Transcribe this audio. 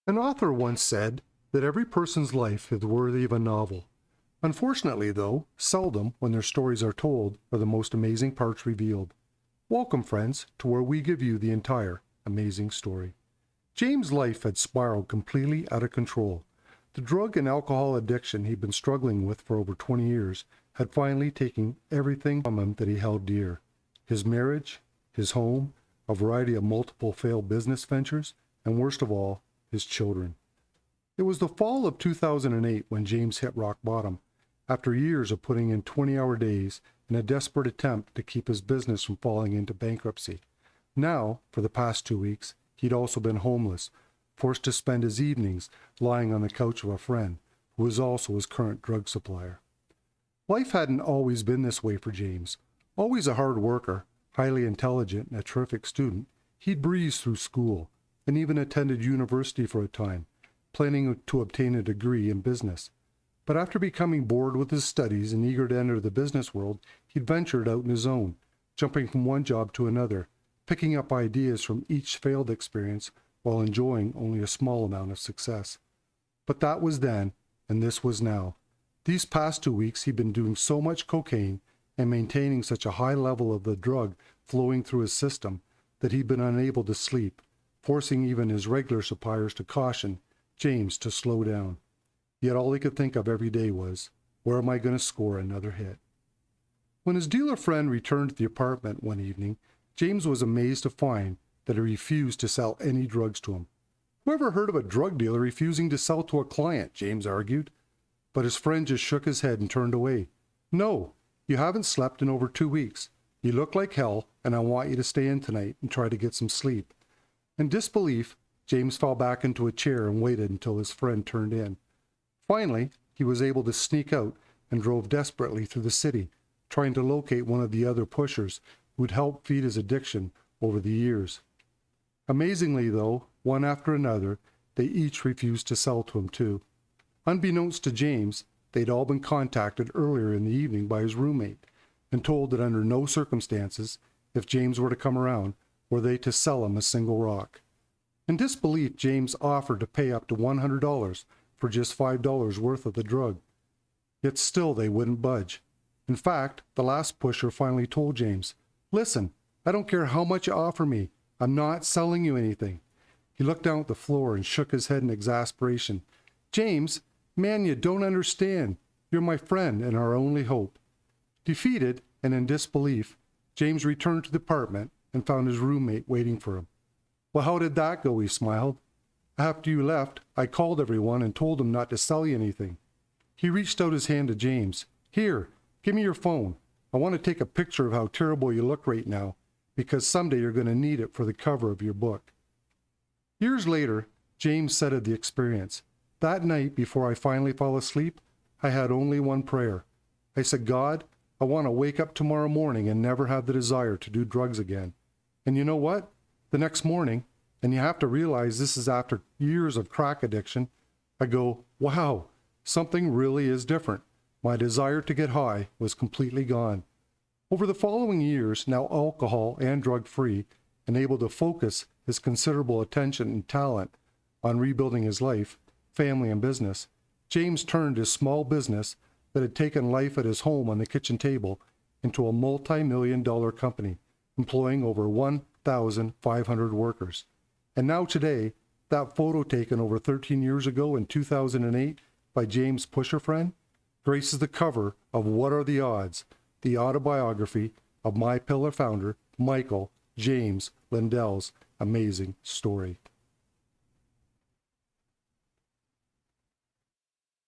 An author once said that every person's life is worthy of a novel. Unfortunately, though, seldom, when their stories are told, are the most amazing parts revealed. Welcome, friends, to where we give you the entire amazing story. James' life had spiraled completely out of control. The drug and alcohol addiction he'd been struggling with for over 20 years had finally taken everything from him that he held dear. His marriage, his home, a variety of multiple failed business ventures, and worst of all, his children. It was the fall of 2008 when James hit rock bottom, after years of putting in 20-hour days in a desperate attempt to keep his business from falling into bankruptcy. Now, for the past 2 weeks, he'd also been homeless, forced to spend his evenings lying on the couch of a friend, who was also his current drug supplier. Life hadn't always been this way for James. Always a hard worker, highly intelligent, and a terrific student, he'd breezed through school, and even attended university for a time, planning to obtain a degree in business. But after becoming bored with his studies and eager to enter the business world, he'd ventured out on his own, jumping from one job to another, picking up ideas from each failed experience while enjoying only a small amount of success. But that was then, and this was now. These past 2 weeks he'd been doing so much cocaine and maintaining such a high level of the drug flowing through his system that he'd been unable to sleep, forcing even his regular suppliers to caution James to slow down. Yet all he could think of every day was, where am I going to score another hit? When his dealer friend returned to the apartment one evening, James was amazed to find that he refused to sell any drugs to him. Whoever heard of a drug dealer refusing to sell to a client, James argued. But his friend just shook his head and turned away. No, you haven't slept in over 2 weeks. You look like hell, and I want you to stay in tonight and try to get some sleep. In disbelief, James fell back into a chair and waited until his friend turned in. Finally, he was able to sneak out and drove desperately through the city, trying to locate one of the other pushers who'd helped feed his addiction over the years. Amazingly, though, one after another, they each refused to sell to him too. Unbeknownst to James, they'd all been contacted earlier in the evening by his roommate and told that under no circumstances, if James were to come around, were they to sell him a single rock. In disbelief, James offered to pay up to $100 for just $5 worth of the drug. Yet still they wouldn't budge. In fact, the last pusher finally told James, "Listen, I don't care how much you offer me. I'm not selling you anything." He looked down at the floor and shook his head in exasperation. "James, man, you don't understand. You're my friend and our only hope." Defeated and in disbelief, James returned to the apartment and found his roommate waiting for him. "Well, how did that go?" he smiled. "After you left, I called everyone and told them not to sell you anything." He reached out his hand to James. "Here, give me your phone. I want to take a picture of how terrible you look right now, because someday you're going to need it for the cover of your book." Years later, James said of the experience, "That night before I finally fell asleep, I had only one prayer. I said, God, I want to wake up tomorrow morning and never have the desire to do drugs again." And you know what? The next morning, and you have to realize this is after years of crack addiction, I go, wow, something really is different. My desire to get high was completely gone. Over the following years, now alcohol and drug-free, and able to focus his considerable attention and talent on rebuilding his life, family, and business, James turned his small business that had taken life at his home on the kitchen table into a multi-million-dollar company, employing over 1,500 workers. And now today, that photo taken over 13 years ago in 2008 by James' pusher friend graces the cover of What Are the Odds?, the autobiography of My Pillar founder, Michael James Lindell's amazing story.